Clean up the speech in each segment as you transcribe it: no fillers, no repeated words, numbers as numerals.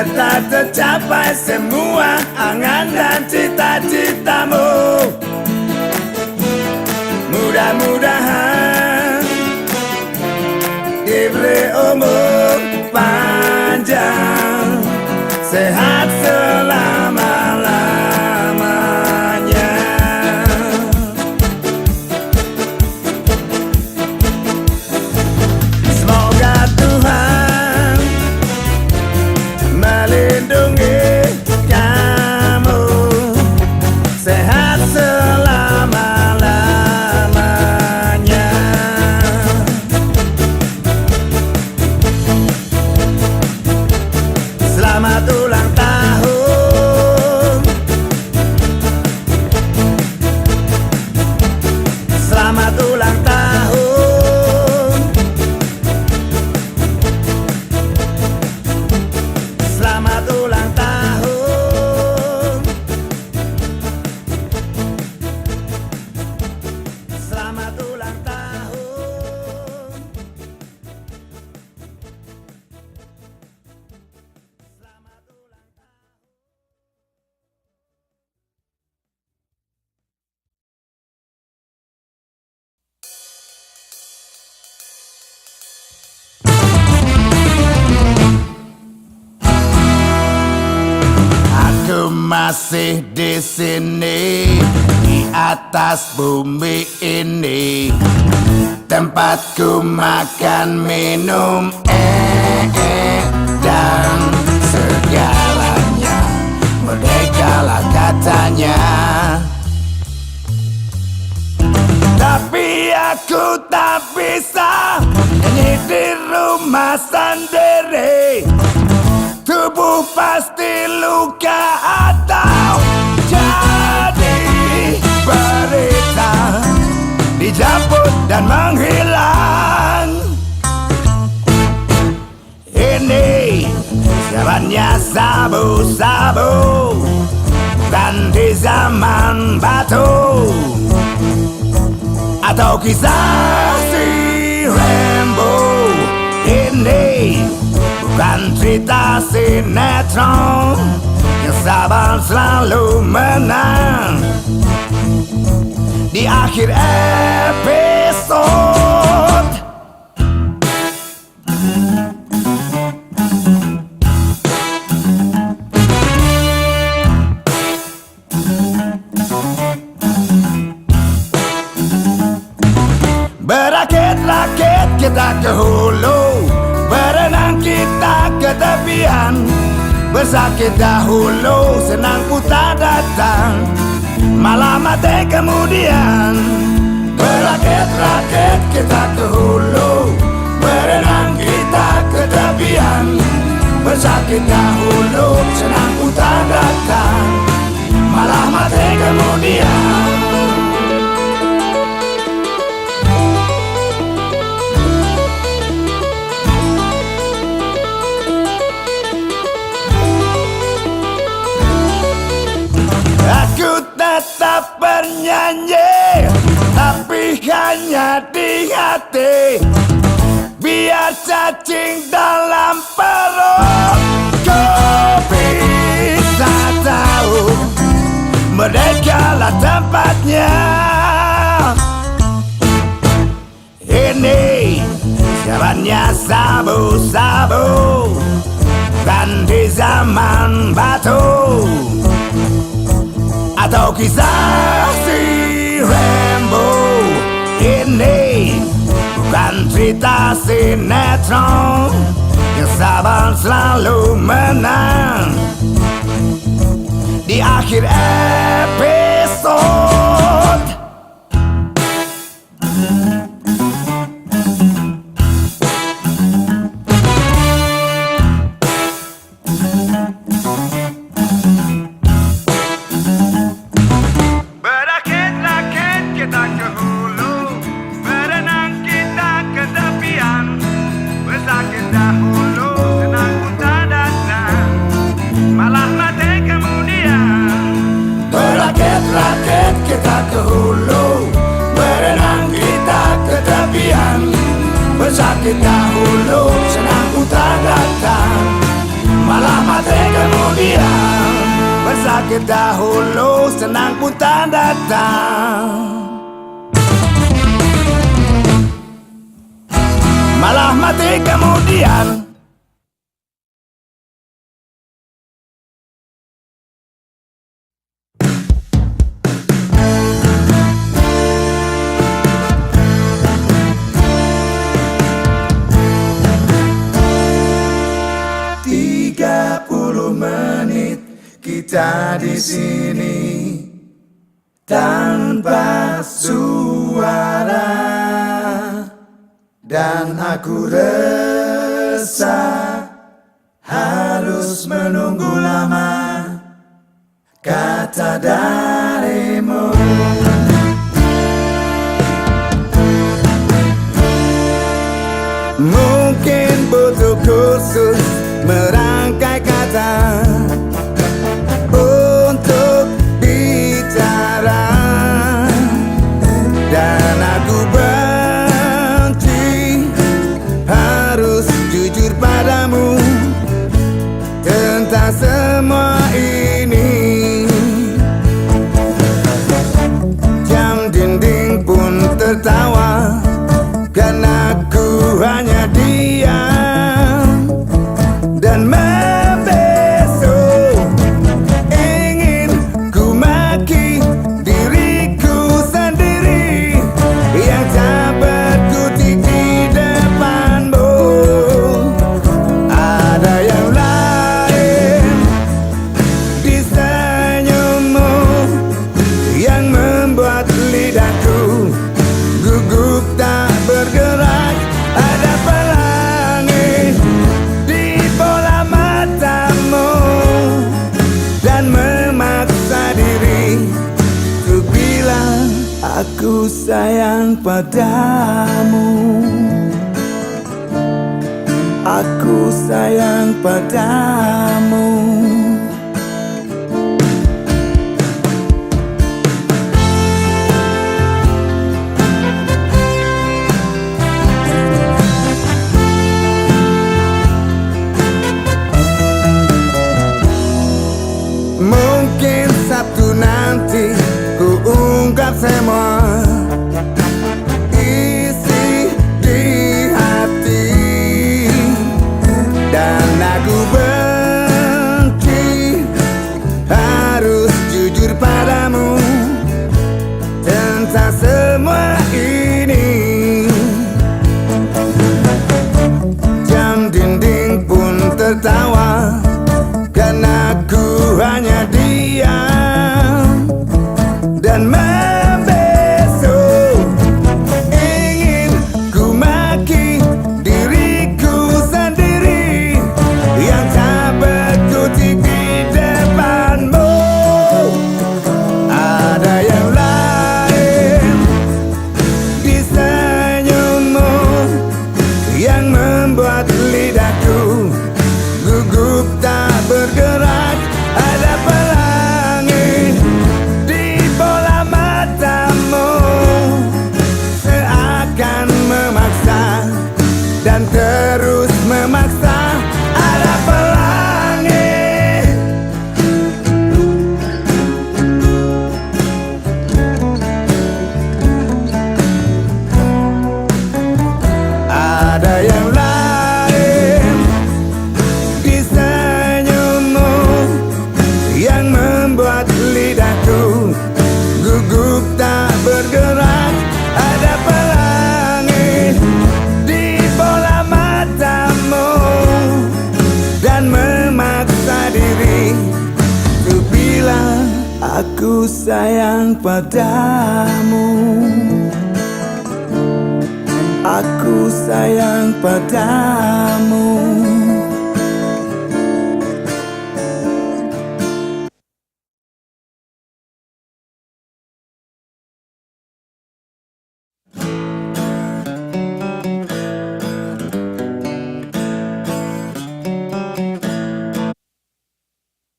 telah tercapai semua angan dan cita-citamu. Mudah-mudahan diberi umur panjang, sehat selama-lamanya. Semoga Tuhan melindungi kamu, sehat selama-lamanya. Selamat ulang tahun, selamat ulang tahun, selamat ulang tahun, selamat ulang tahun. Aku masih di sini, di atas bumi ini, tempatku makan, minum, dan segalanya merdekalah katanya. Tapi aku tak bisa nyanyi di rumah sendiri. Tubuh pasti luka atau jadi berita, dijemput dan menghilang. Ini zamannya sabu-sabu, dan di zaman batu, atau kisah si Rambo. Ini bukan cerita sinetron yang sabar selalu menang di akhir episode. Berakit-rakit kita ke hulu, berenang kita ke tepian, bersakit dahulu, senang putar datang, malah mati kemudian. Berakit-rakit kita ke hulu, berenang kita ke tepian, bersakit dahulu, senang putar datang, malah mati kemudian. Aku tetap bernyanyi, tapi hanya di hati, biar cacing dalam perutku bisa tahu merdekalah tempatnya. Ini zamannya sabu-sabu, dan di zaman batu, atau kisah si Rambo. Ini bukan cerita sinetron yang sabar selalu menang di akhir episode. Rakyat kita ke hulu, berenang kita ke tepian, bersakit dahulu, senang putar datang, malah mati kemudian. Bersakit dahulu, senang pun tak datang. Malah mati kemudian. Kita di sini tanpa suara, dan aku resah harus menunggu lama kata darimu. Mungkin butuh kursus merangkai kata untuk bicara, dan aku benci harus jujur padamu tentang semua ini. Jam dinding pun tertawa karena aku hanya diam dan aku sayang padamu. Aku sayang padamu. Mungkin Sabtu nanti ku ungkap semua isi di hati, dan aku benci harus jujur padamu tentang semua ini. Jam dinding pun tertawa karena aku hanya diam dan membesuk. Ingin ku maki diriku sendiri yang tak berkutik di depanmu. Ada yang lain di senyummu yang membuat lidahku gugup tak bergerak. Ada pelangi di bola matamu, seakan memaksa dan terus memaksa. Ada pelangi. Ada yang lain di senyummu yang membuat lidahku gugup tak bergerak. Ada pelangi di bola matamu dan memaksa diri ku bilang aku sayang padamu. Aku sayang padamu.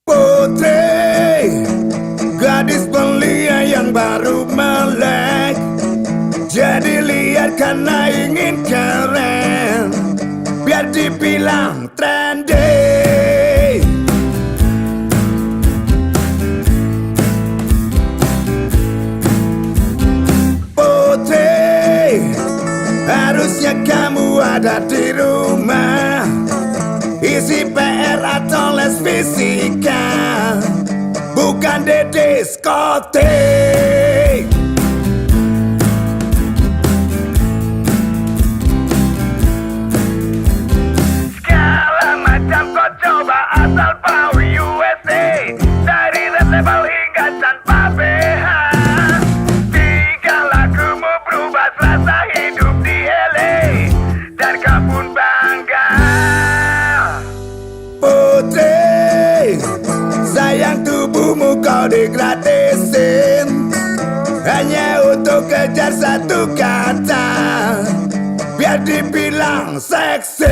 Putri, gadis belia yang baru melek, jadi lihat karena ingin keren, biar dibilang trendy. Harusnya kamu ada di rumah, isi PR atau les fisika, bukan di diskotik. Segala macam kau coba asal bau USA, dari red label hingga tanpa BH. Tiga lagumu berubah rasa hidup di LA, dan kau pun bangga. Putri, sayang tubuhmu kau digratisin, hanya untuk kejar satu kata, biar dibilang seksi.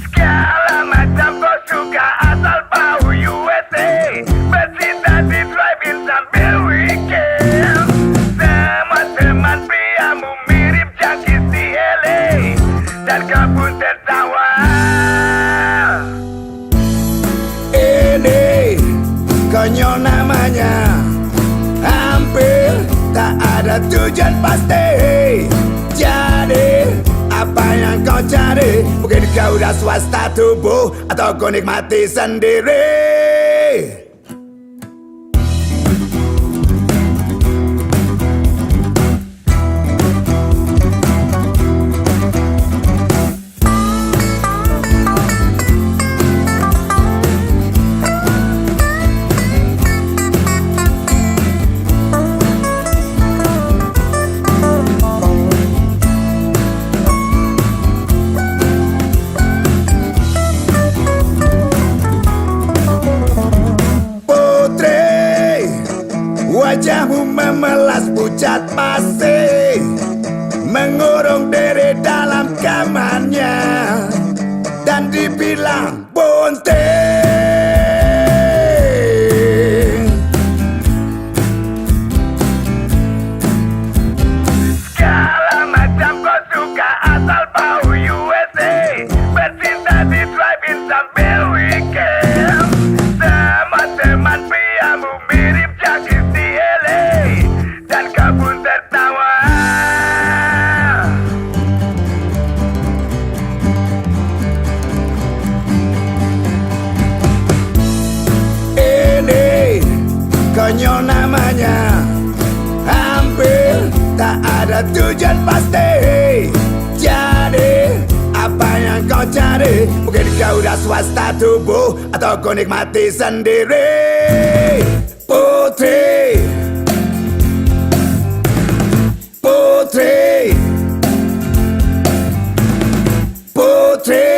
Segala macam kau suka asal bau USA, bercinta di drive-in sambil weekend. Teman-teman priamu mirip jangkis di LA, dan kau pun tertawa. Ini konyol namanya, hampir tak ada tujuan pasti. Jadi apa yang kau cari? Mungkin kau udah swasta tubuh, atau kau nikmati sendiri. Wajahmu memelas pucat pasti, mengurung diri dalam kamarnya, dan dibilang bunting. Segala macam kau suka asal bau USA, bercinta di drive-in sambil weekend. Teman-teman priamu mirip jangkis di LA, dan kau pun tertawa. Ini konyol namanya, hampir tak ada tujuan pasti. Jadi apa yang kau cari? Mungkin kau udah swasta tubuh, atau kau nikmati sendiri. Putri, Putri, Putri.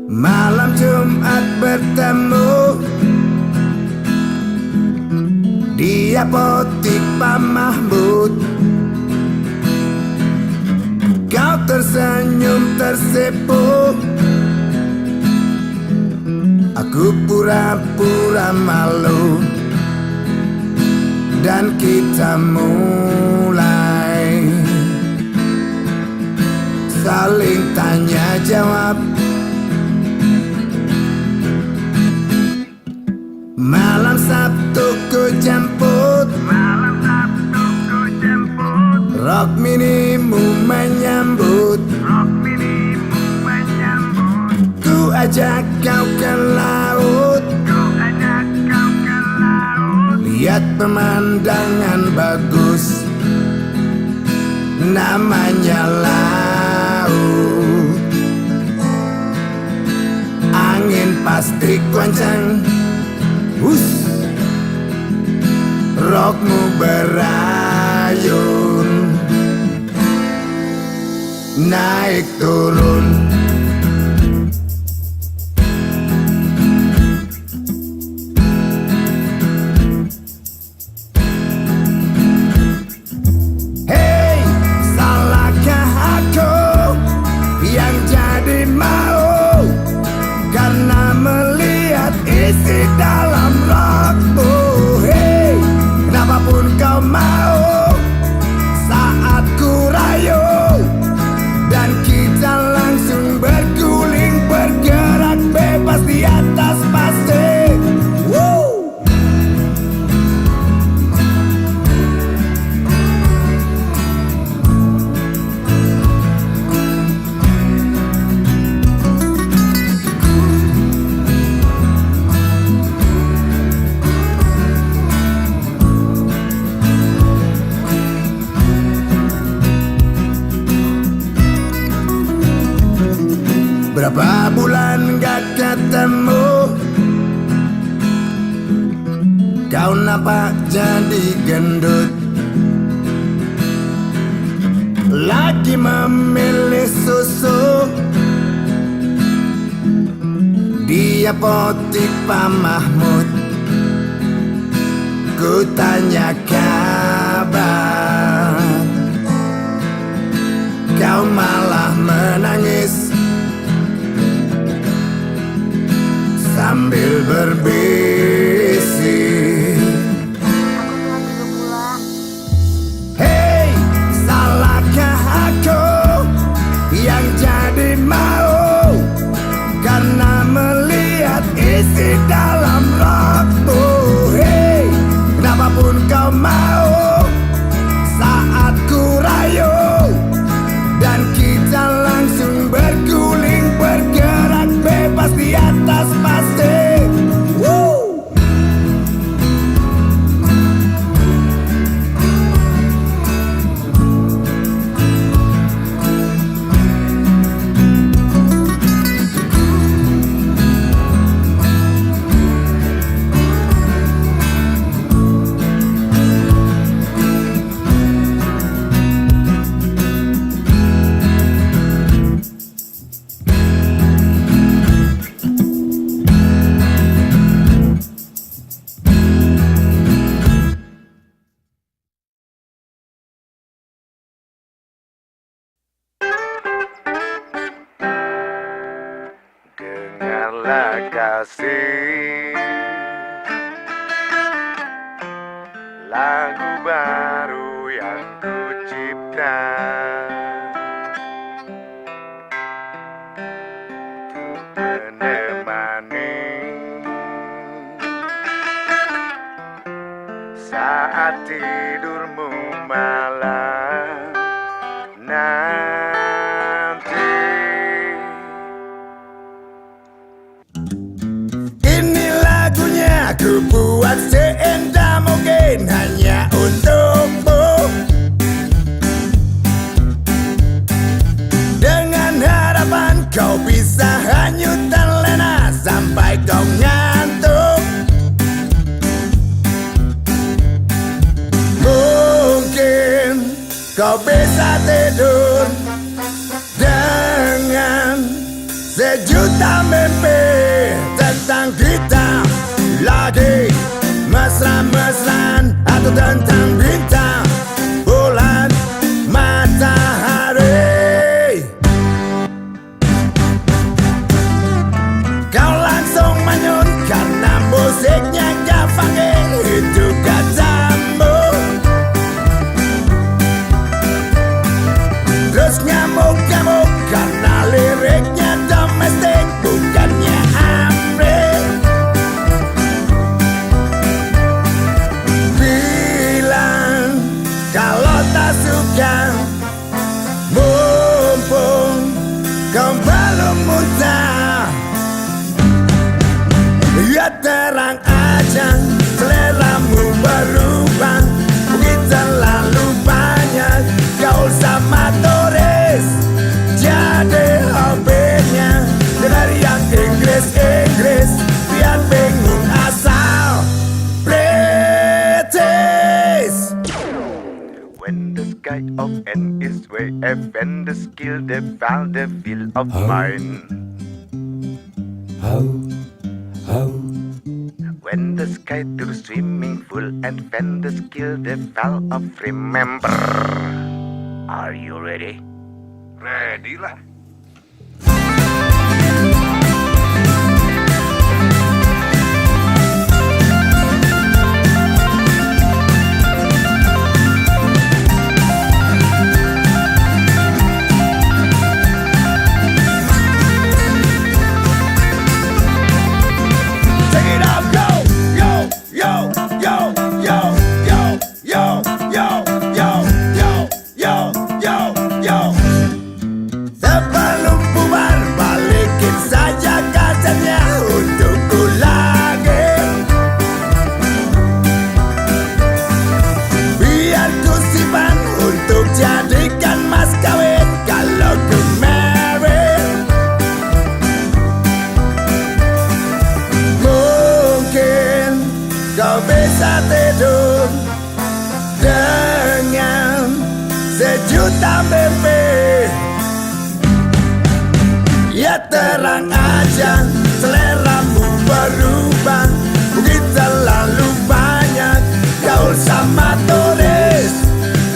Malam Jumat bertemu di apotik Pak Mahmud. Kau tersenyum tersipu, aku pura-pura malu, dan kita mulai saling tanya jawab. Malam Sabtu ku jemput, Rock minimu menyambut, ku ajak kau ke laut, lihat pemandangan bagus, namanya laut. Angin pasti kencang, rockmu berayun, naik turun. isi dalam rokmu. Hey, kenapapun kau mau, saat ku rayu dan kita langsung berguling, bergerak bebas di atas pasir. Woo! Berapa bulan gak ketemu, kau nampak jadi gendut, lagi memilih susu di apotik Pak Mahmud. Ku tanya kabar, kau malah menangis sambil berbisik. Hei, salahkah aku yang jadi mau karena melihat isi dalam rokmu? Hei, kenapapun kau mau, saat ku rayu dan kita langsung berguling, bergerak bebas di atas pasir. Woo! Dengarlah kasih, lagu baru yang ku cipta untuk menemani saat tidurmu malam nanti. Ini lagunya ku buat seindah mungkin hanya untukmu, dengan harapan kau bisa hanyut dan lena sampai kau ngantuk. Mungkin kau bisa tidur dengan sejuta mimpi tentang kita lagi mesra-mesraan, atau tentang bintang, bulan, matahari. Kau langsung manyun karena musiknya gak funky, itu katamu. Terus ngamuk-ngamuk karena liriknya domestik, bukannya Amrik. Bilang kalau tak suka, mumpung kau belum muntah. Ya terang aja, seleramu berubah, mungkin terlalu banyak kau sama turis. Jadi hobinya dengar yang Inggris-Inggris, biar bingung asal British. When the sky of N is way F and the skill they found the feel of mine. When the sky to swimming pool and when the skill they fell off, remember. Are you ready? Ready lah. bisa tidur dengan sejuta mimpi. Ya terang aja seleramu berubah, mungkin terlalu banyak gaul sama turis.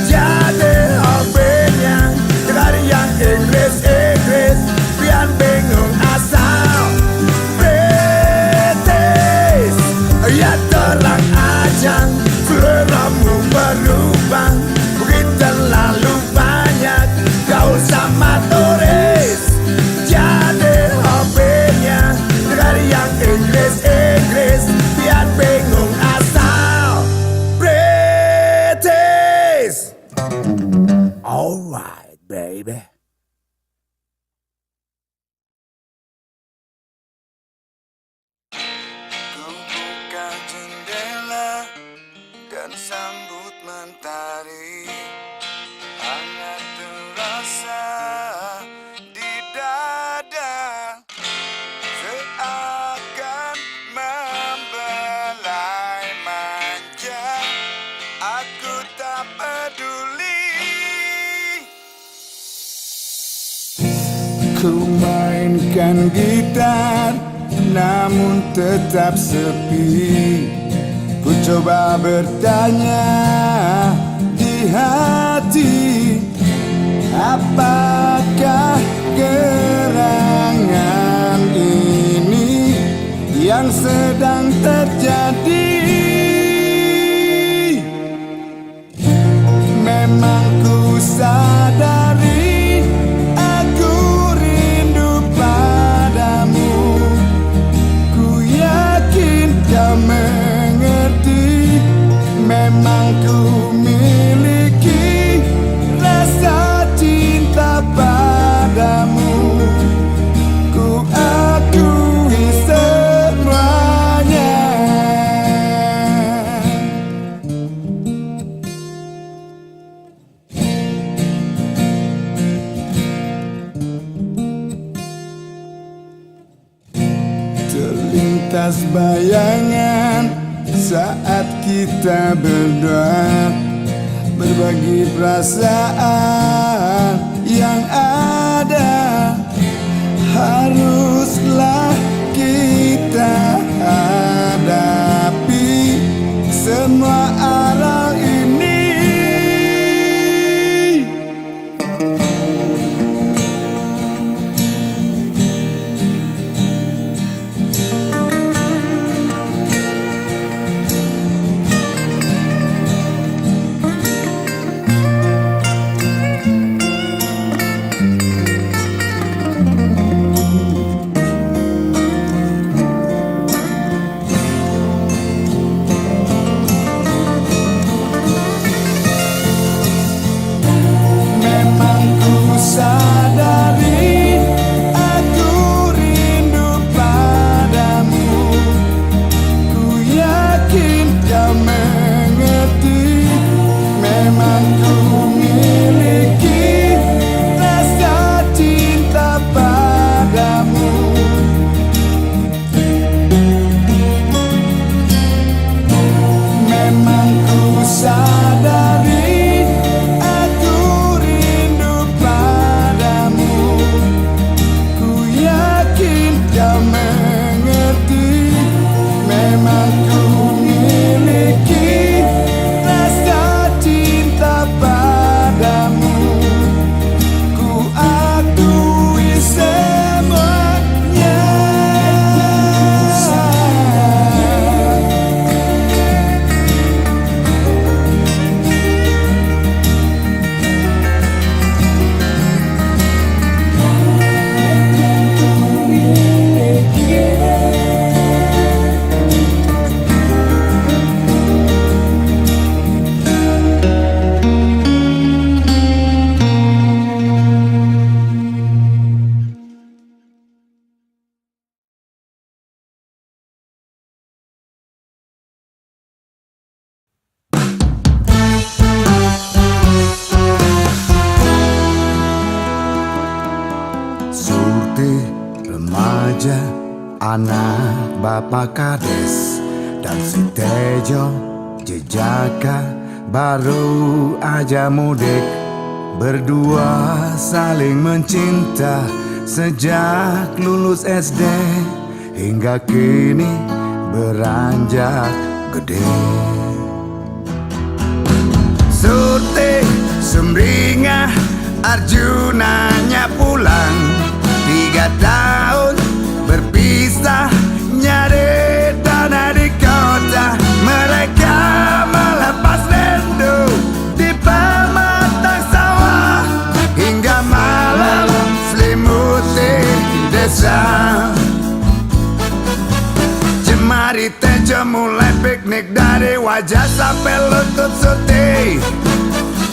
Jadi hobinya dengar yang Inggris-Inggris, biar bingung asal British. Ya terang aja seleramu berubah, mungkin terlalu banyak gaul sama turis. Jadi hobinya dengar yang Inggris-Inggris, biar bingung asal British. Alright baby. Ku buka jendela dan sambut mentari, hangat terasa di dada, seakan membelai manja. Aku tak peduli. Ku mainkan gitar, namun tetap sepi. Ku coba bertanya di hati, apakah gerangan ini yang sedang terjadi? Memang ku sadari aku rindu padamu. Ku yakin kau mengerti. Memang ku miliki rasa cinta padamu. Ku akui semuanya. Terlintas bayangan saat kita berdoa, berbagi perasaan yang ada. Haruslah kita hadapi semua aral ini. Memang ku sadari aku rindu padamu. Ku yakin kau mengerti. Memang ku miliki rasa cinta padamu. Memang ku sadari aku rindu padamu. Ku yakin kau mengerti. Memang ku miliki rasa cinta padamu. Ku akui semuanya. Surti remaja, anak bapak kades, dan si Tejo Jejaka baru aja mudik, berdua saling mencinta sejak lulus SD hingga kini beranjak gede. Surti Sumringah Arjunanya pulang, 3 tahun berpisah nyari dana di kota. Mereka melepas rindu di pematang sawah hingga malam selimuti desa. Jemari Tejo mulai piknik dari wajah sampai lutut Surti.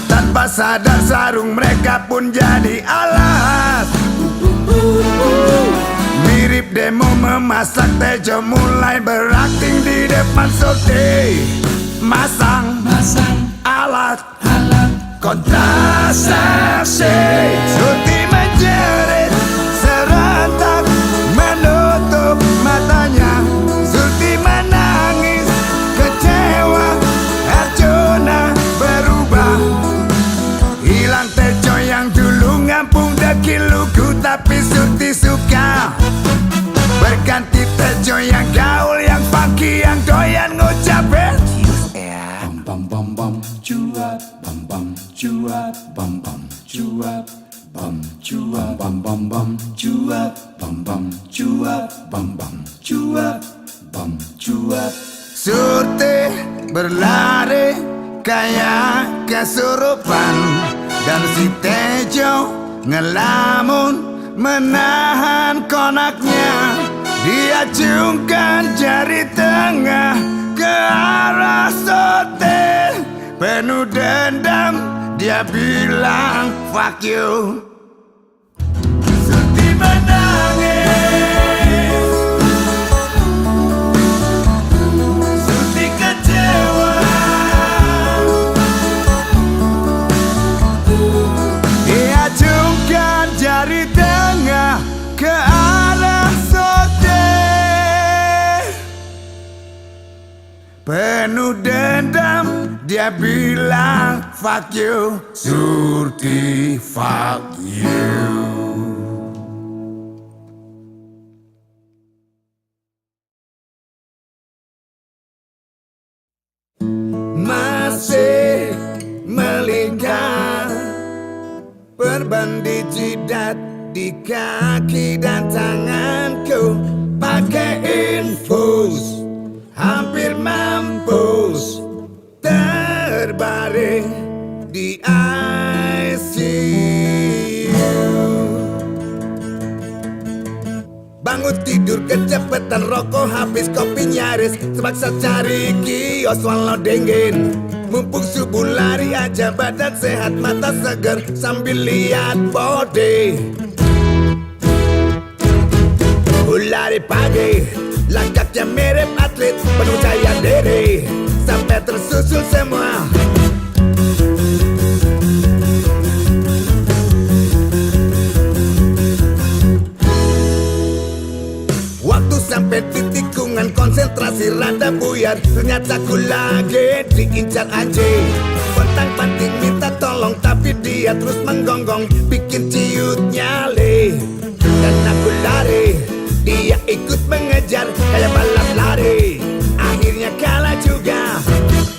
Tanpa sadar sarung mereka pun jadi alat. Mirip demo memasak, Tejo mulai berakting di depan Surti. Masang alat kontrasepsi. Surti menjerit serentak menutup matanya. Surti menangis kecewa, Arjuna berubah. Hilang Tejo yang dulu ngampung daki lugu, tapi Surti suka. Berganti Tejo yang gaul, yang funky, yang doyan ngucapin bam bam bam cuap, bam bam cuap, bam bam cuap, bam cuap, bam bam bam cuap, bam bam cuap, bam bam cuap, bam cuap. Surti berlari kayak kesurupan, dan si Tejo ngelamun menahan konaknya. Dia acungkan jari tengah ke arah Surti. Penuh dendam dia bilang fuck you. Surti menangis, Surti kecewa. Dia acungkan jari tengah ke arah Surti. Penuh dendam dia bilang fuck you. Surti fuck you. Masih melingkar perban di jidat, di kaki dan tanganku, pakai infus hampir mampus, terbaring di ICU. Bangun tidur kecepatan, rokok habis, kopi nyaris, terpaksa cari kios walau dingin. Mumpung subuh lari aja, badan sehat, mata segar sambil lihat body. Lari pagi, langkahnya mirip atlet, penuh jaya diri, sampai tersusul semua. Waktu sampai di tikungan, konsentrasi rada buyar. Ternyata ku lagi diincar anjing. Pontang-panting minta tolong, tapi dia terus menggonggong, bikin ciut nyali. Dan aku lari, dia ikut mengejar kayak balap lari. Akhirnya kalah juga.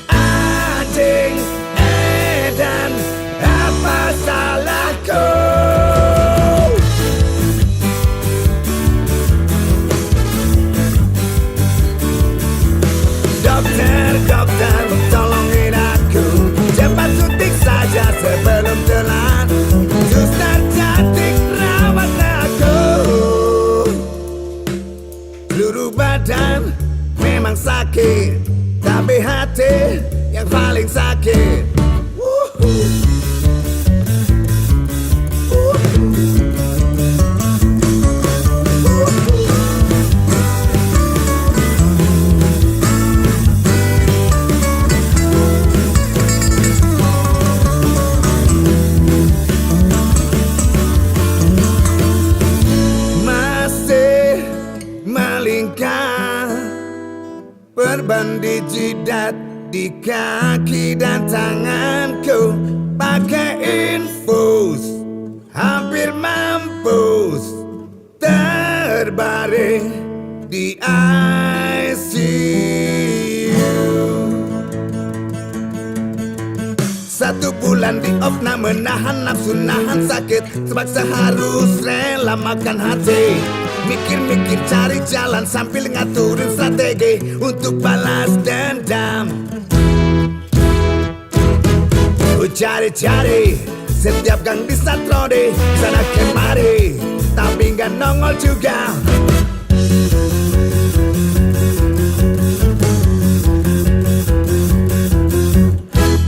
Anjing edan, apa salahku? Dokter, tolongin aku, cepat suntik saja sebelum telat. Suster cantik, rawat aku. Seluruh badan memang sakit, tapi hati yang paling sakit. Perban di jidat, di kaki dan tanganku pakai infus, hampir mampus terbaring di ICU. 1 bulan di off, nak menahan nafsu, nahan sakit, terpaksa harus rela makan hati. Mikir-mikir cari jalan sambil ngaturin strategi untuk balas dendam. Ku cari-cari setiap gang di Satrode, sana kemari, tapi nggak nongol juga.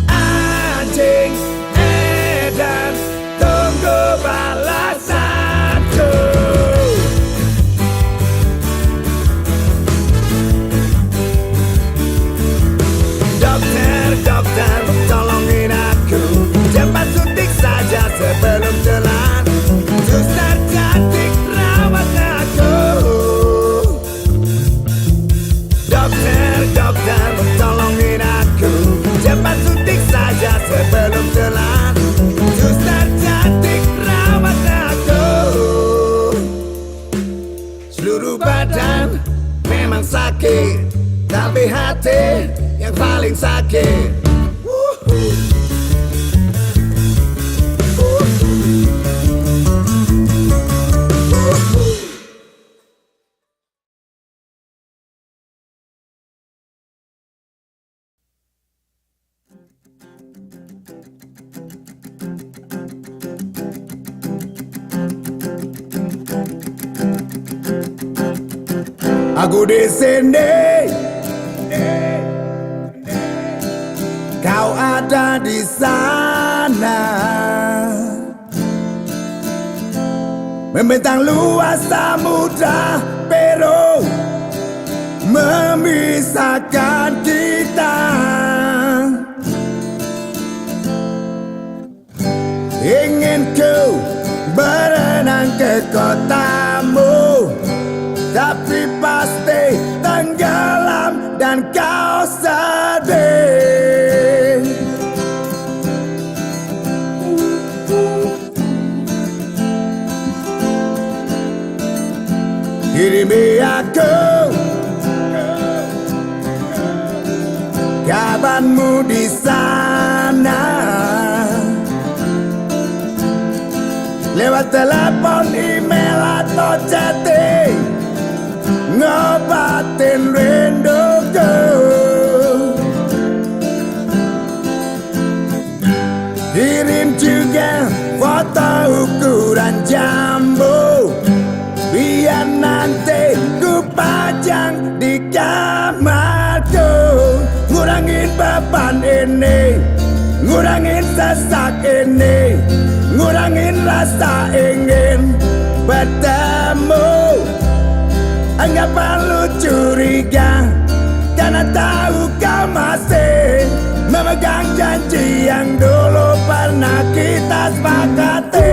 Anjing edan tunggu balasanku. Dokter, tolongin aku, cepat suntik saja sebelum telat. Suster cantik, rawat aku. Dokter, tolongin aku, cepat suntik saja sebelum telat. Suster cantik, rawat aku. Seluruh badan memang sakit, tapi hati yang paling sakit. Aku di sini, kau ada di sana, membentang luas samudra Peru memisahkan kita. Ingin ku berenang ke kotamu, tapi pasti tenggelam dan kau sedih. Kirimi aku kabarmu di sana, lewat telepon, email atau chatting, ngobatin rinduku. Kirim juga foto ukuran jambu, biar nanti ku pajang di kamarku. Ngurangin beban ini, ngurangin sesak ini, ngurangin rasa ingin bertemu. Enggak perlu curiga, karena tahu kau masih memegang janji yang dulu pernah kita sepakati.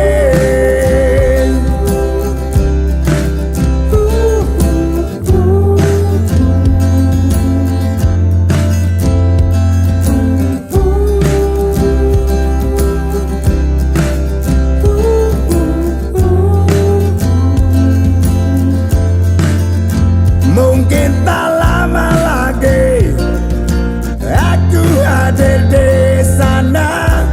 Mungkin tak lama lagi aku hadir di sana,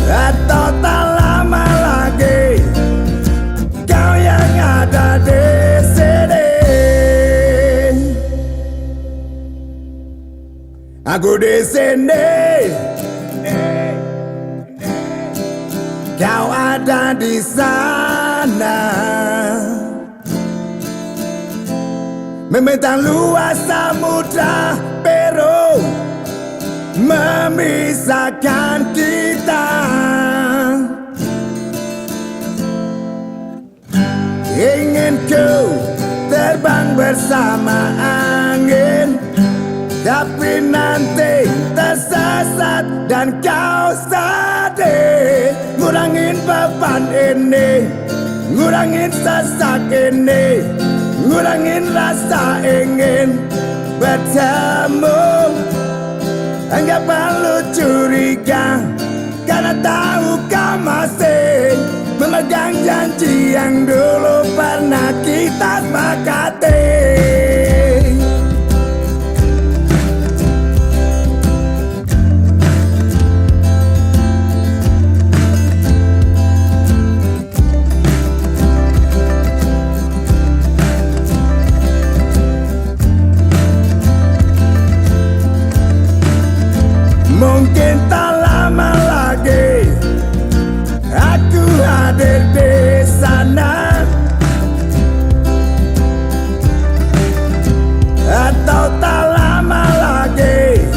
atau tak lama lagi kau yang ada di sini. Aku di sini, kau ada di sana, membentang luas samudra Peru memisahkan kita. Ingin ku terbang bersama angin, tapi nanti tersesat dan kau sedih. Ngurangin beban ini, ngurangin sesak ini, ngurangin rasa ingin bertemu. Enggak perlu curiga, karena tahu kau masih memegang janji yang dulu pernah kita sepakati. Mungkin tak lama lagi aku hadir di sana, atau tak lama lagi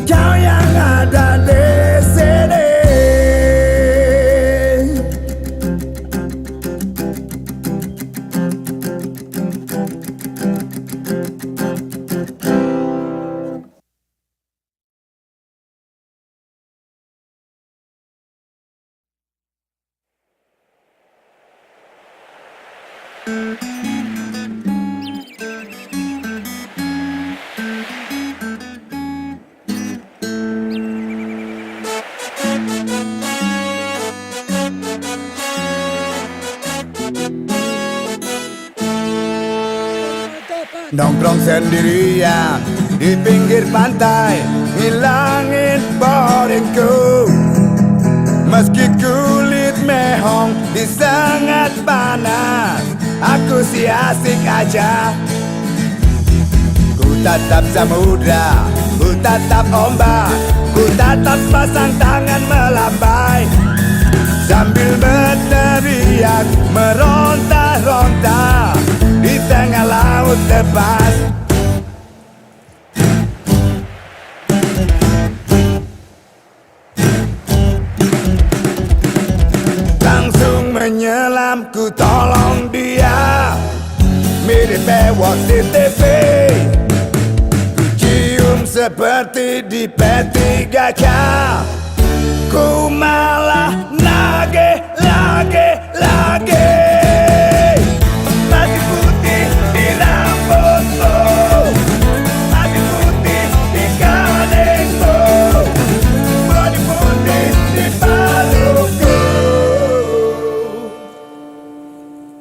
kau yang ada di sini. Nongkrong sendirian di pinggir pantai, ngilangin boringku. Meski kulit mehong di sangat panas, aku si asik aja. Ku tatap samudra, ku tatap ombak, ku tatap pasang tangan melambai, sambil berteriak meronta-ronta di tengah laut lepas. Langsung menyelam, ku tolong dia, mirip bewok di TV. Ku cium seperti di P3K, ku malah nagih lagi. Masih putih di rambutku, masih putih di kanekku, body putih di paluku.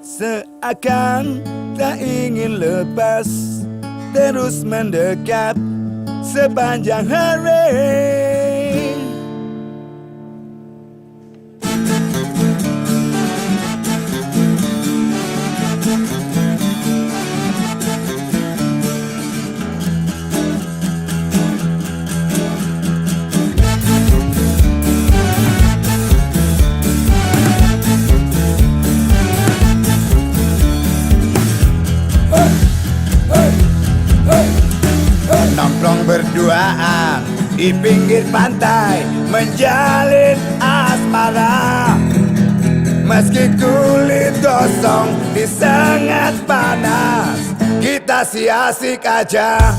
Seakan tak ingin lepas, terus mendekat sepanjang hari. Nongkrong berduaan di pinggir pantai, menjalin asmara. Meski kulit gosong di sangat panas, kita si asik aja.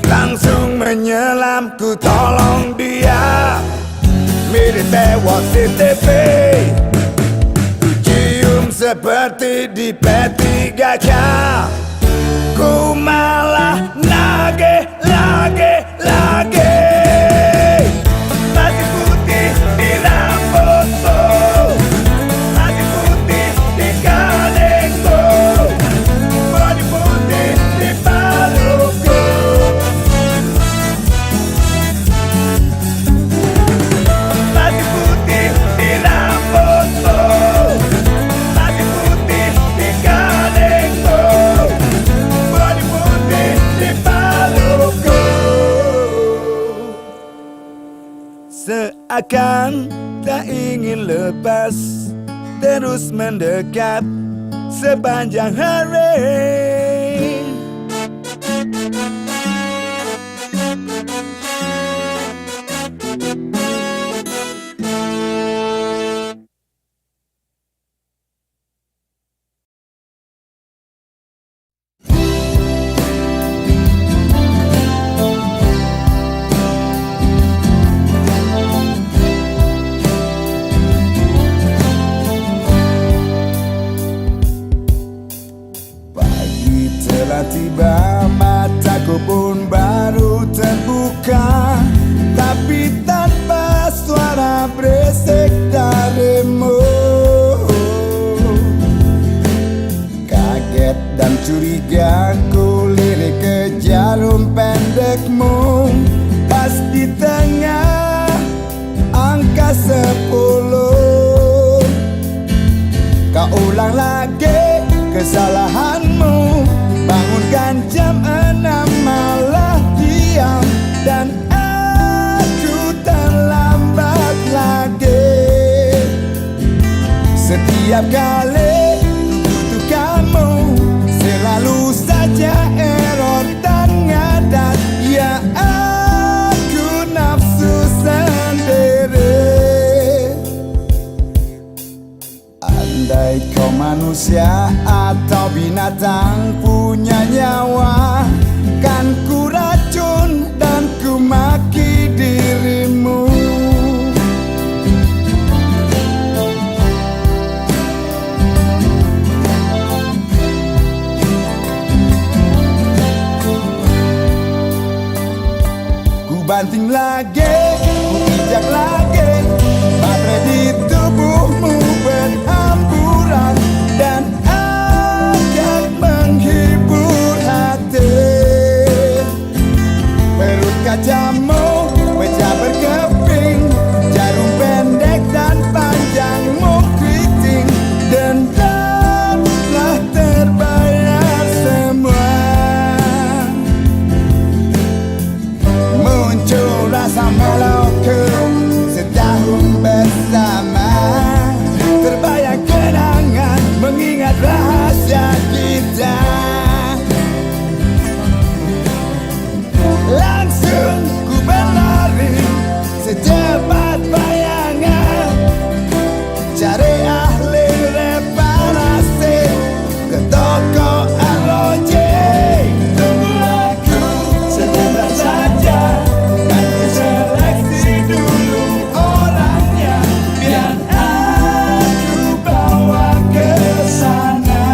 Langsung menyelam, ku tolong dia, mirip bewok di TV. Ku cium seperti di P3K, ku malah nagih lagi. Masih putih di rambutku, masih putih di kanekku, body putih di paluku. Masih putih di rambutku, masih putih di kanekku, body putih di Akan tak ingin lepas, terus mendekat sepanjang hari. Telah tiba, mataku pun baru terbuka, tapi tanpa suara berisik darimu. Kaget dan curiga ku lirik ke jarum pendekmu, pas di tengah angka 10. Kau ulang lagi kesalahanmu, bangunkan jam 6 malah diam, dan aku terlambat lagi. Setiap kali butuh kamu, selalu saja error dan ngadat. Ya aku nafsu sendiri. Andai kau manusia atau binatang punya nyawa, kan ku racun dan ku maki dirimu. Ku banting lagi, ku injak lagi, baterai di tubuhmu berhamburan, dan agak menghibur hati. Perut kacamu pecah berkeping, jarum pendek dan panjangmu keriting, dendam telah terbayar semua. Muncul rasa meloku setahun bersama, terbayang kenangan mengingat rahasia kita. Langsung ku berlari secepat bayangan, cari ahli reparasi ke toko arloji. Tunggu aku sebentar saja, kan ku seleksi dulu orangnya, biar aku bawa ke sana.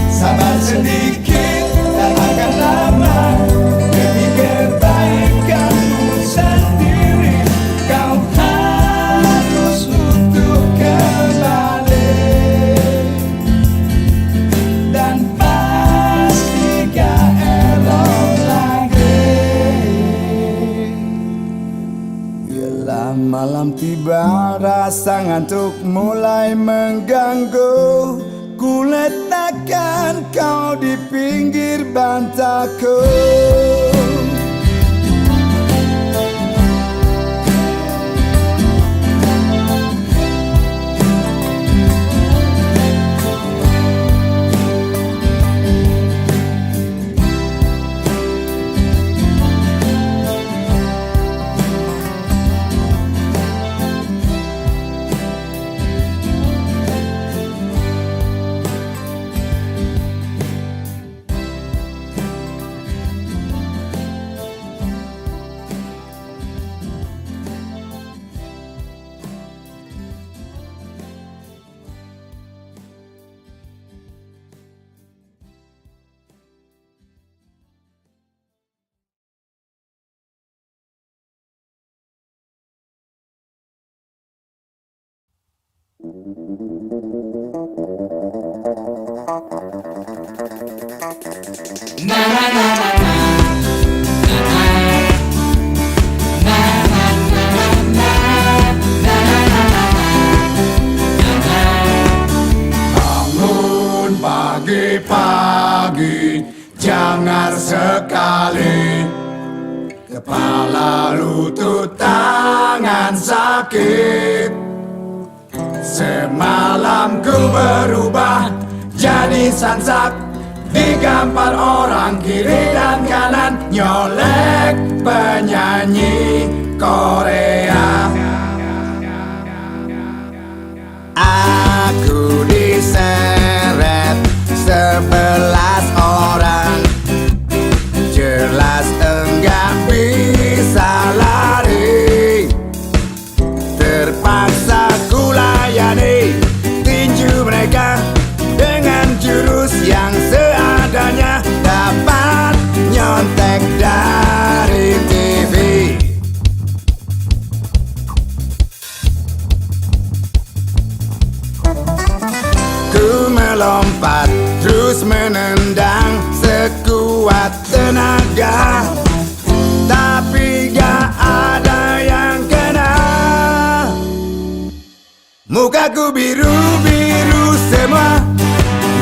Sabar sedikit, tak akan lama, demi kebaikanmu sendiri. Kau harus utuh kembali, dan pasti gak elok lagi. Bila malam tiba, rasa ngantuk mulai mengganggu. Ku letakkan kau di pinggir bantalku. Bangun pagi-pagi, jangan sekali Kepala, lutut, tangan sakit. Semalam ku berubah jadi sansak, digampar orang kiri dan kanan, nyolek penyanyi Korea. Aku diseret 11 orang, jelas enggak bisa lari. Terpaksa ku layani tinju mereka dengan jurus yang seadanya, dapat nyontek dari TV. Ku melompat terus menendang sekuat tenaga, tapi gak ada yang kena. Mukaku biru-biru semua,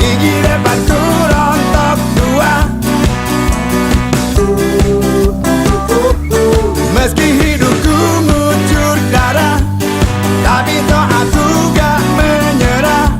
gigi depanku rontok dua. Meski hidupku ngucur darah, tapi toh aku gak menyerah.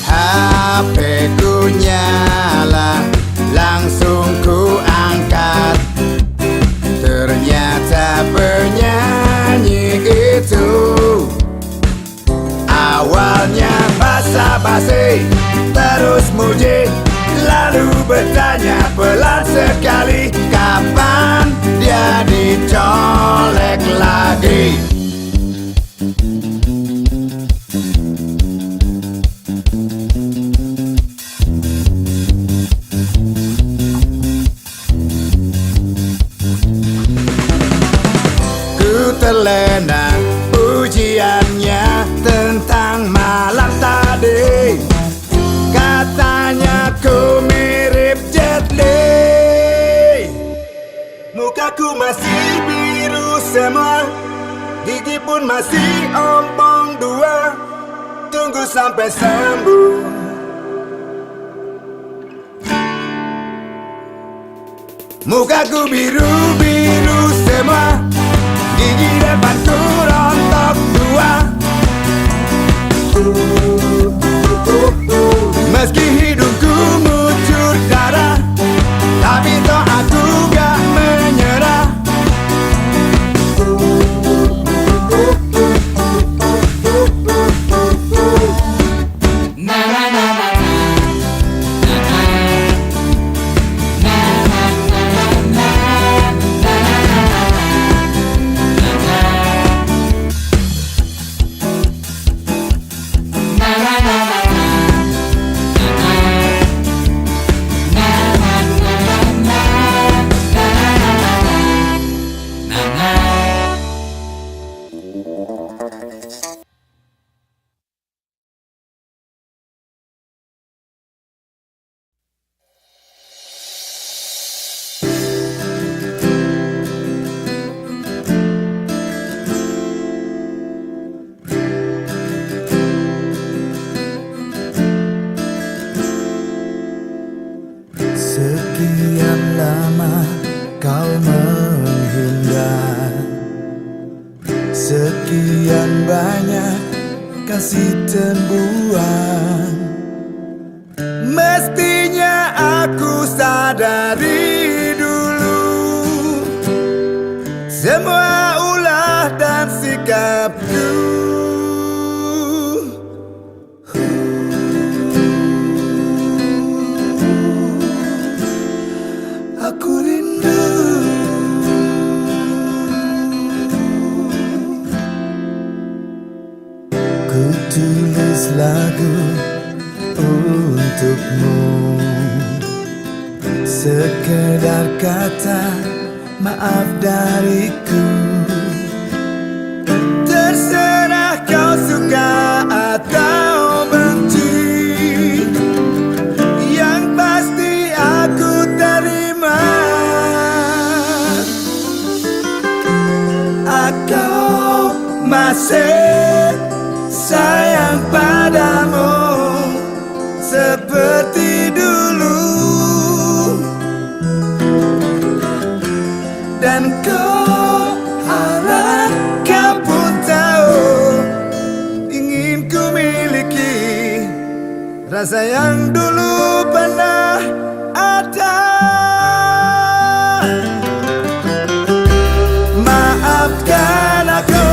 HP ku nyala, langsung ku angkat. Ternyata penyanyi itu awalnya basa-basi, terus muji, lalu bertanya pelan sekali, kapan dia dicolek lagi. Terlena ujiannya tentang malam tadi, katanya ku mirip Jet Li. Mukaku masih biru semua, gigi pun masih ompong dua. Tunggu sampai sembuh. Mukaku biru-biru semua, gigi depanku rontok dua. Meski hidupku ngucur darah, tapi toh aku gak menyerah. Sekian lama kau menghindar, sekian banyak kasih terbuang. Mestinya aku sadari dulu semua ulah dan sikapku. Aku rindu ku tulis lagu untukmu, sekedar kata maaf dariku. Terserah kau suka atau benci, yang pasti aku rasa yang dulu pernah ada. Maafkan aku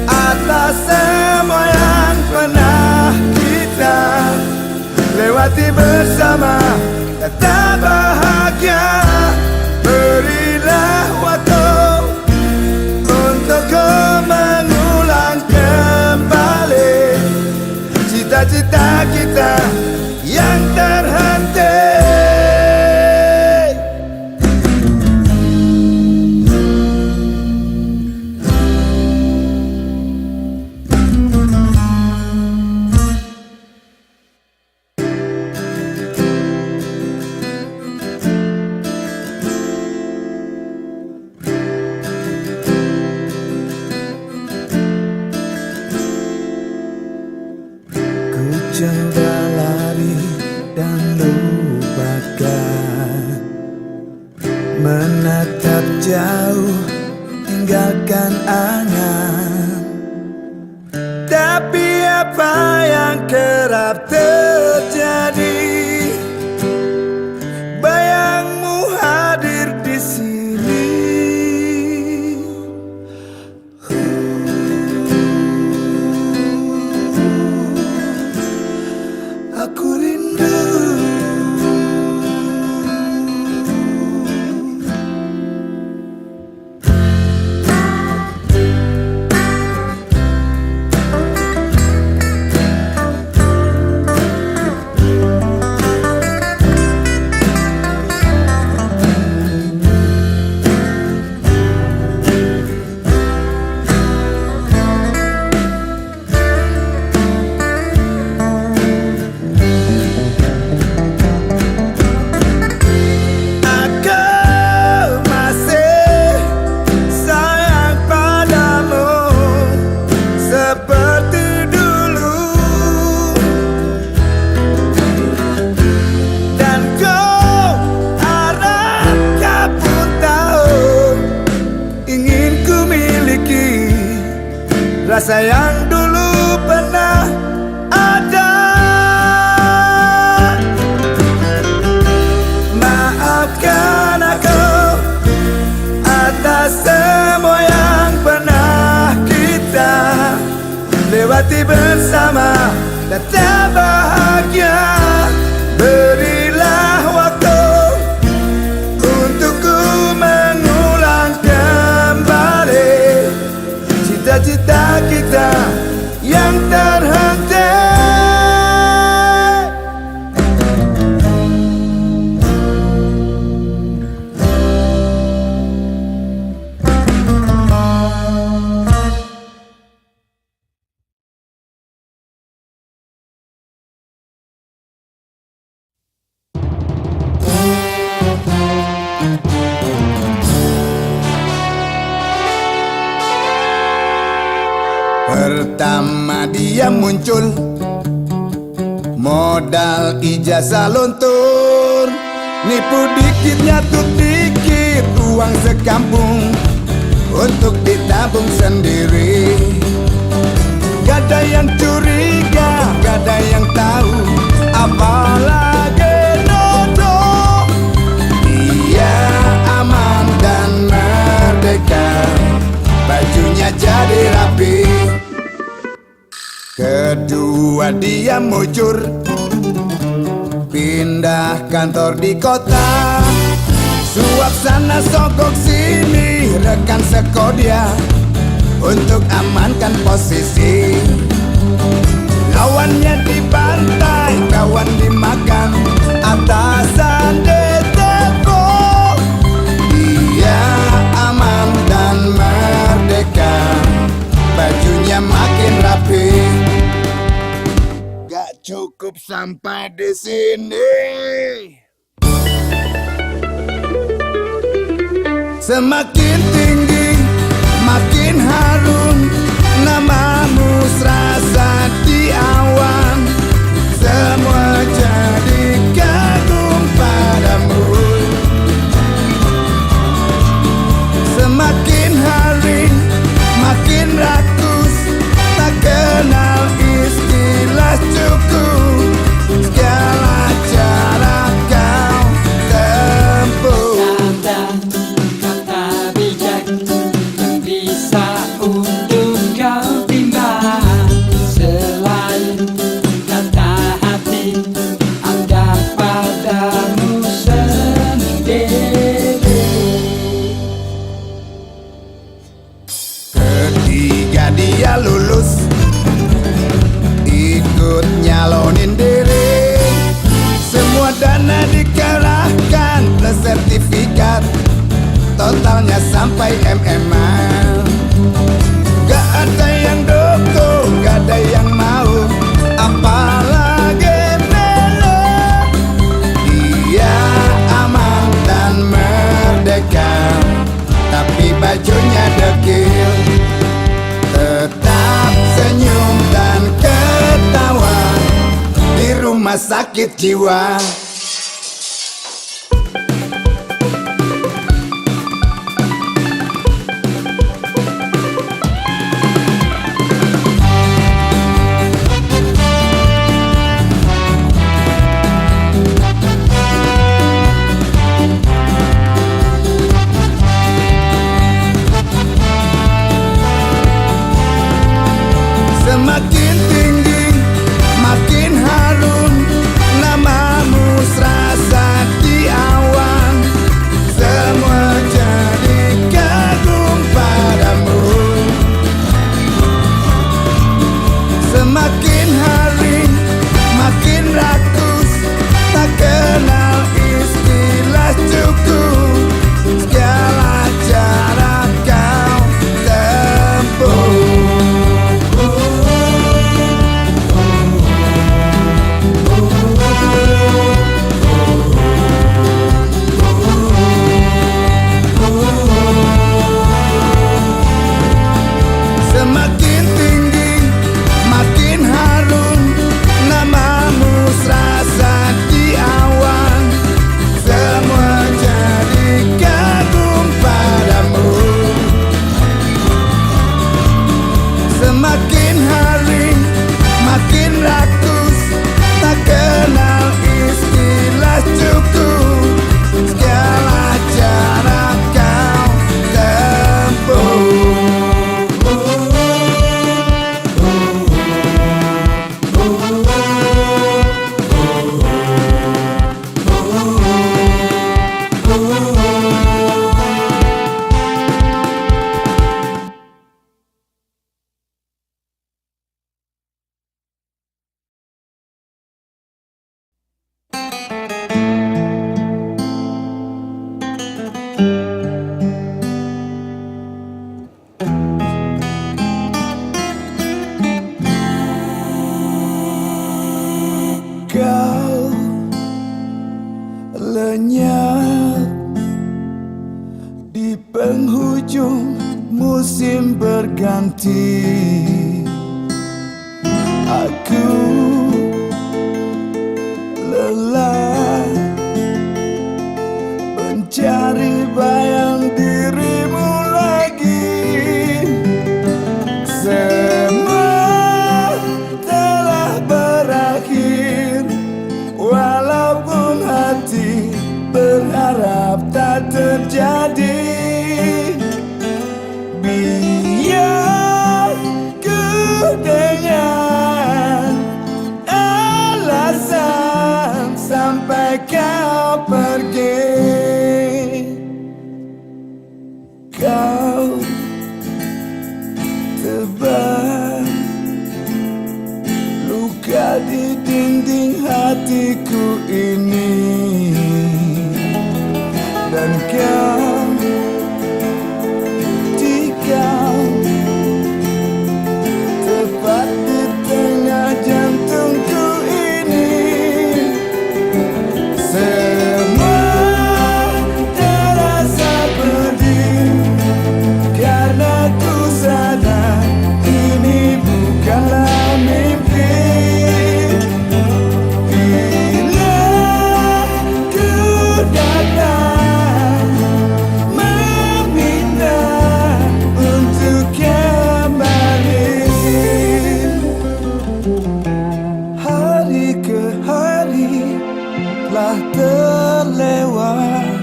atas semua yang pernah kita lewati bersama. Kata bahagia, berilah waktu untuk mengulang kembali cita-cita kita yang terhenti. Coba lari dan lupakan, menatap jauh, tinggalkan angan. Tapi apa yang kerap terjadi, bayangmu hadir di sini. Aku rindu. Rasa yang dulu pernah ada. Maafkan aku atas semua yang pernah kita lewati bersama. Kata bahagia, berilah waktu untukku mengulang kembali cita-cita kita yang terhenti. Pertama dia muncul, modal ijazah luntur, nipu dikit nyatuk dikit uang sekampung untuk ditabung sendiri. Gak ada yang curiga, gak ada yang tahu, apalagi Dodo. Dia aman dan merdeka, bajunya jadi rapi. Kedua dia mujur, pindah kantor di kota, suap sana sogok sini, rekan sekodia untuk amankan posisi. Lawannya dibantai, kawan dimakan, atasan diteko. Dia aman dan merdeka, bajunya makin rapi. Gak cukup sampai di sini, semakin tinggi makin harum, namamu serasa di awan. Semua jadi kagum padamu. Semakin hari makin rakus, tak kenal istilah cukup. soalnya sampai MMA. Gak ada yang dukung, gak ada yang mau, apalagi Melo. Dia aman dan merdeka, tapi bajunya dekil. Tetap senyum dan ketawa di rumah sakit jiwa. Semakin tinggi, makin harum, namamu serasa di awan. Semua jadi kagum padamu. Semakin hari, makin rakus, tak kenal istilah cukup. Segala jarak kau tempuh. Semakin tinggi, makin harum, namamu serasa di awan. Semua jadi kagum padamu. Semakin hari, makin rakus, tak kenal istilah cukup. Segala jarak kau tempuh. Kau lenyap di penghujung musim berganti. Aku lelah mencari bayang dirimu lagi. Semua telah berakhir, walaupun hati berharap tak terjadi. Biar ku dengan alasan sampai kau pergi. Kau tebal luka di dinding hatiku ini, dan kau tikau tepat di tengah jantungku ini. Semua terasa pedih karena ku sadar ini bukanlah mimpi. Bila ku datang meminta untuk kembali, hari ke hari telah terlewat,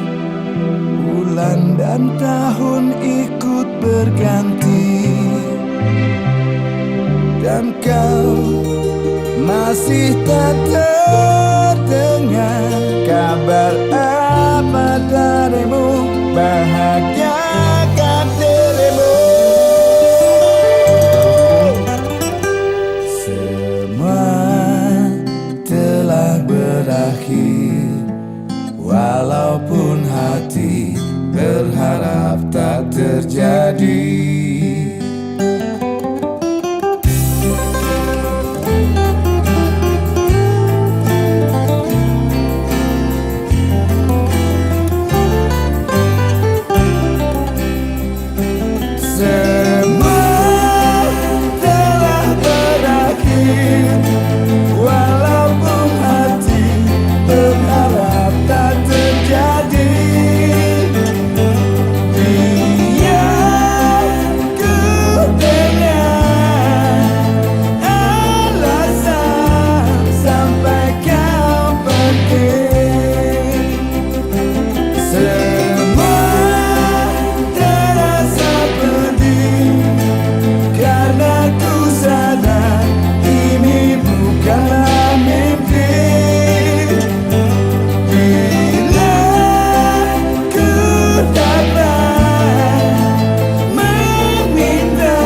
bulan dan tahun ikut berganti, dan kau masih tak terdengar kabar apa darimu. Bahagiakan dirimu. Semua telah berakhir, walaupun hati berharap tak terjadi. Semua telah berakhir, walaupun hati berharap tak terjadi. Biar ku dengar alasan sampai kau pergi. Semua terasa pedih karena ku sadar ini bukanlah mimpi. Bila ku dapat meminta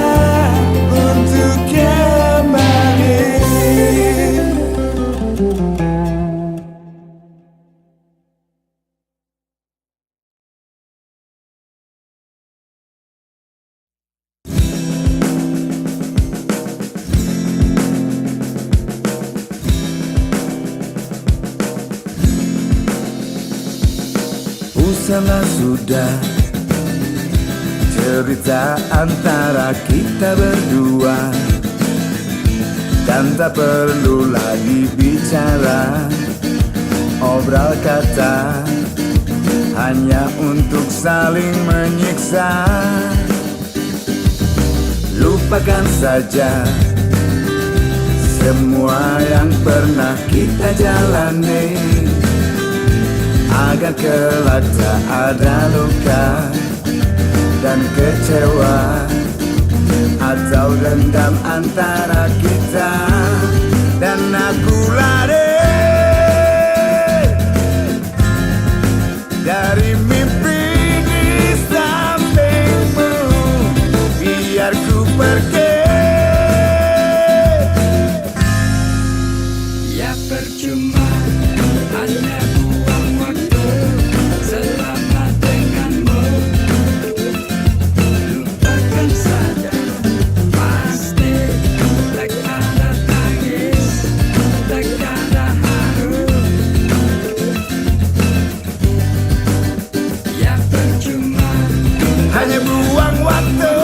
untuk kembali. Usahlah sudah cerita antara kita berdua, dan tak perlu lagi bicara obral kata hanya untuk saling menyiksa. Lupakan saja semua yang pernah kita jalani, agar kelak tak ada luka dan kecewa atau dendam antara kita. Dan aku lari dari mimpi di sampingmu, biar ku pergi. Ya percuma hanya buang waktu selama denganmu. Lupakan saja, pasti tak ada tangis, tak ada haru. Ya percuma Hanya buang waktu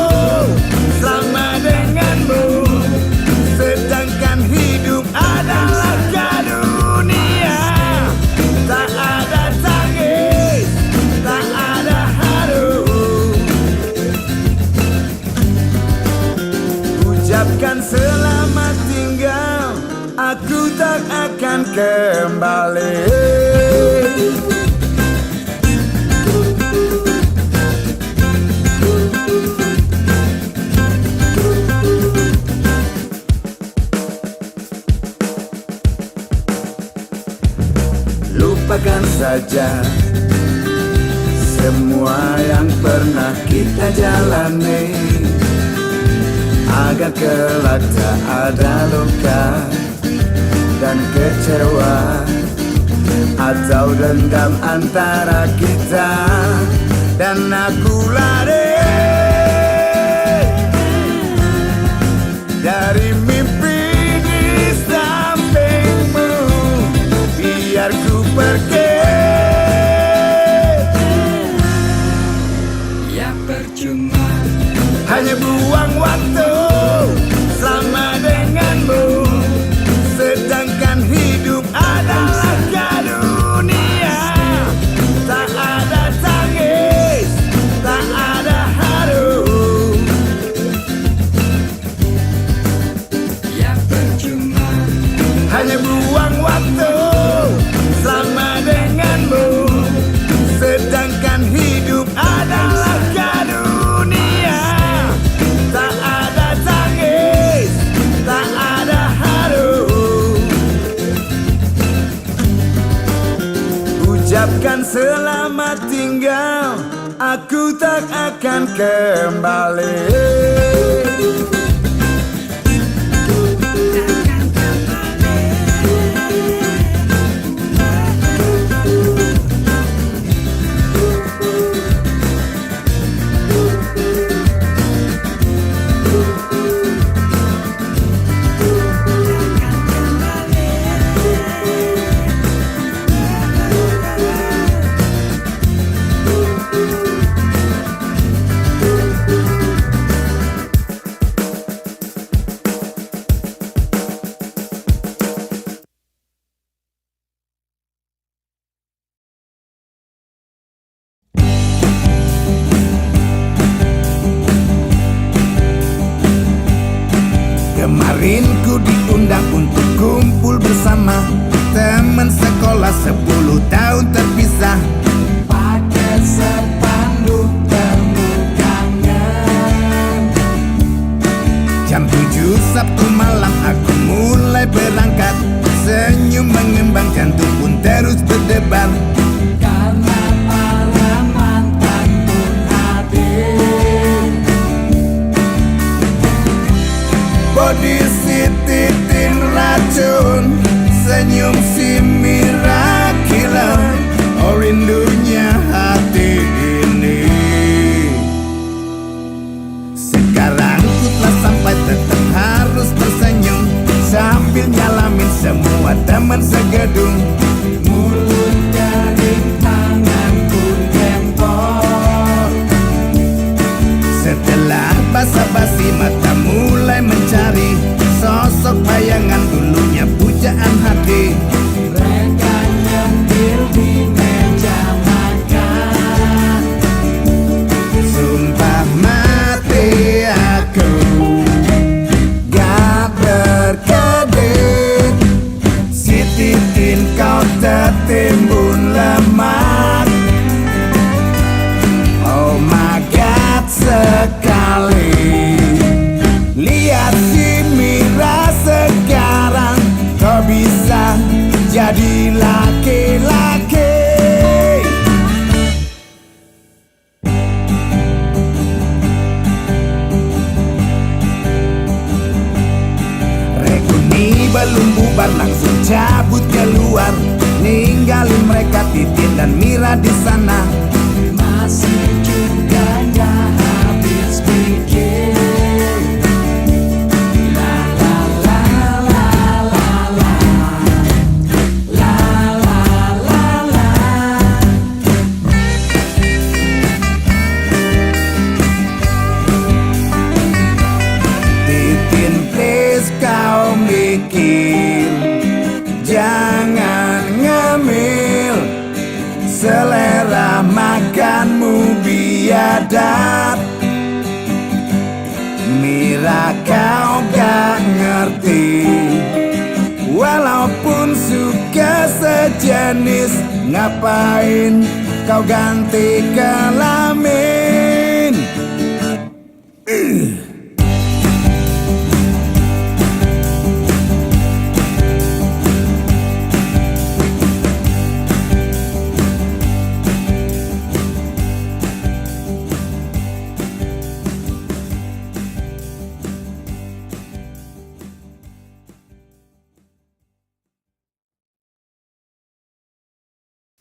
selama denganmu, sedangkan hidup adalah karunia. Tak ada tangis, tak ada haru. Ucapkan selamat tinggal, aku tak akan kembali. Lupakan saja semua yang pernah kita jalani, agar kelak tak ada luka dan kecewa atau dendam antara kita. Dan aku lari dari mimpi di sampingmu, biar ku pergi. ya percuma Hanya buang waktu selama denganmu, sedangkan hidup adalah karunia. Tak ada tangis, tak ada haru. ya percuma Hanya buang waktu selama denganmu, sedangkan hidup adalah karunia. Tak ada tangis, tak ada haru. Ucapkan selamat tinggal, aku tak akan kembali. diundang untuk kumpul bersama teman sekolah 10 tahun terpisah. Pakai sepanduk temu kangen. Jam 7 Sabtu malam aku mulai berangkat. Senyum mengembang, jantung pun terus berdebar. Karena para mantan pun hadir. Body titin racun, senyum si Miraculous. Oh rindunya hati ini. Sekarang ku telah sampai, tetap harus tersenyum sambil nyalamin semua teman segedung. Mulut kering, tangan pun gempor. Setelah basa-basi mata mulai mencari sosok bayangan dulunya pujaan hati. Mereka nyempil di meja makan. Sumpah mati aku gak berkedip. Si titin kau tertimbun lemak. Oh my God sekali. Lihat si Mira sekarang, kau bisa jadi laki-laki. Reguni belum bubar langsung cabut keluar, ninggalin mereka Titin dan Mira di sana. Masih juga nggak habis pikir. La la la la la la. La la la la. Titin please kau mikir, jangan ngemil. Selera makanmu biadab. Mira kau gak ngerti, walaupun suka sejenis, ngapain kau ganti kelamin?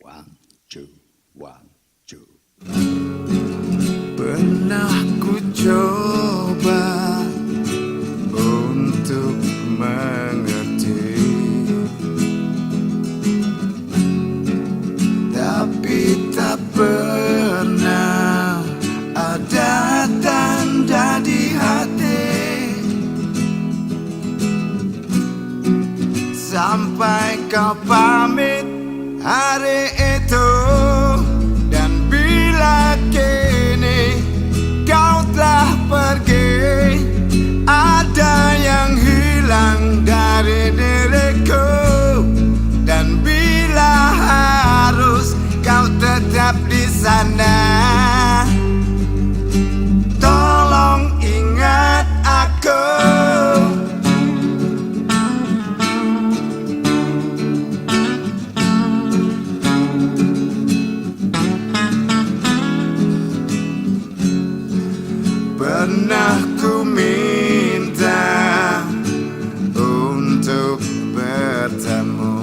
One, two, one, two. Pernah ku coba untuk mengerti, tapi tak pernah ada tanda di hati. Sampai kau pamit hari itu, dan bila kini kau telah pergi, ada yang hilang dari diriku. Dan bila harus kau tetap di sana, tolong ingat aku. Pernah ku minta untuk bertemu,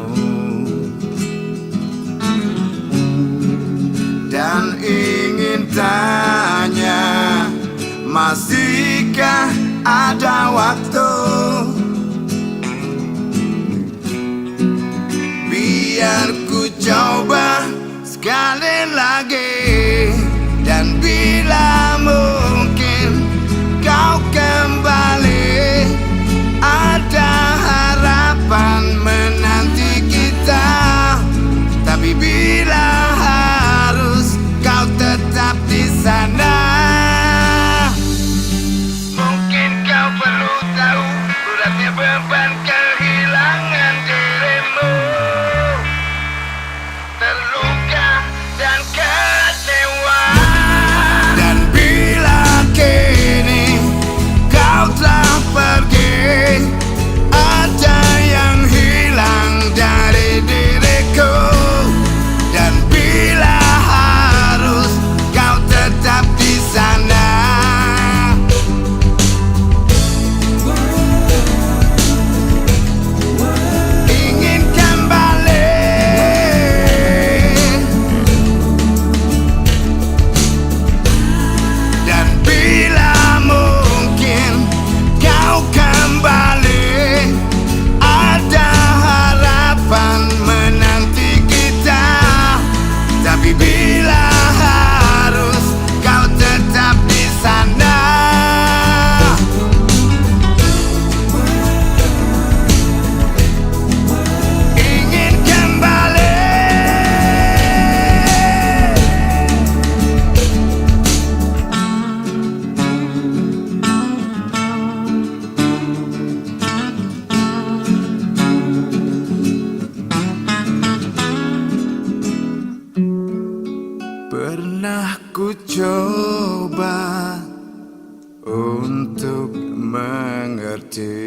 dan ingin tanya, masihkah ada waktu? Biar ku coba sekali lagi, dan bila mungkin kau kembali, ada harapan menanti kita. Tapi bila harus kau tetap di sana, mungkin kau perlu tahu beratnya beban kehidupan. Pernah ku coba untuk mengerti